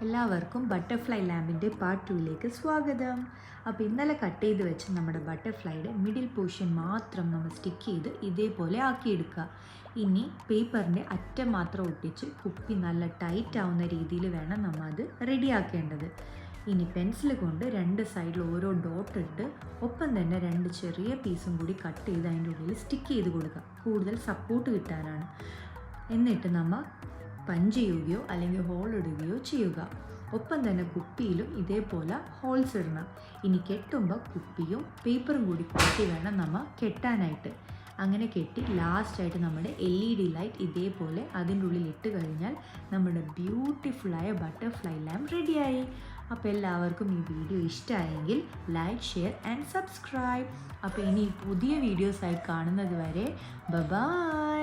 എല്ലാവർക്കും butterfly ലാമ്പിൻ്റെ part 2ലേക്ക് സ്വാഗതം. അപ്പോൾ ഇന്നലെ കട്ട് ചെയ്ത് വെച്ച് നമ്മുടെ ബട്ടർഫ്ലൈയുടെ മിഡിൽ പോർഷൻ മാത്രം നമ്മൾ സ്റ്റിക്ക് ചെയ്ത് ഇതേപോലെ ആക്കിയെടുക്കുക. ഇനി പേപ്പറിൻ്റെ അറ്റം മാത്രം ഒട്ടിച്ച് കുപ്പി നല്ല ടൈറ്റ് ആവുന്ന രീതിയിൽ വേണം നമ്മൾ അത് റെഡിയാക്കേണ്ടത്. ഇനി പെൻസിൽ കൊണ്ട് രണ്ട് സൈഡിൽ ഓരോ ഡോട്ട് ഇട്ട് ഒപ്പം തന്നെ രണ്ട് ചെറിയ പീസും കൂടി കട്ട് ചെയ്ത് അതിൻ്റെ ഉള്ളിൽ സ്റ്റിക്ക് ചെയ്ത് കൊടുക്കുക, കൂടുതൽ സപ്പോർട്ട് കിട്ടാനാണ്. എന്നിട്ട് നമ്മൾ പഞ്ച് ചെയ്യുകയോ അല്ലെങ്കിൽ ഹോൾ ഇടുകയോ ചെയ്യുക. ഒപ്പം തന്നെ കുപ്പിയിലും ഇതേപോലെ ഹോൾസ് ഇടണം. ഇനി കെട്ടുമ്പോൾ കുപ്പിയും പേപ്പറും കൂടി കെട്ടി വേണം നമ്മൾ കെട്ടാനായിട്ട്. അങ്ങനെ കെട്ടി ലാസ്റ്റായിട്ട് നമ്മുടെ LED ലൈറ്റ് ഇതേപോലെ അതിൻ്റെ ഉള്ളിൽ ഇട്ട് കഴിഞ്ഞാൽ നമ്മുടെ ബ്യൂട്ടിഫുള്ളായ ബട്ടർഫ്ലൈ ലാമ്പ് റെഡിയായി. അപ്പോൾ എല്ലാവർക്കും ഈ വീഡിയോ ഇഷ്ടമായെങ്കിൽ ലൈക്ക്, ഷെയർ ആൻഡ് സബ്സ്ക്രൈബ്. അപ്പോൾ ഇനി പുതിയ വീഡിയോസായി കാണുന്നത് വരെ ബൈ.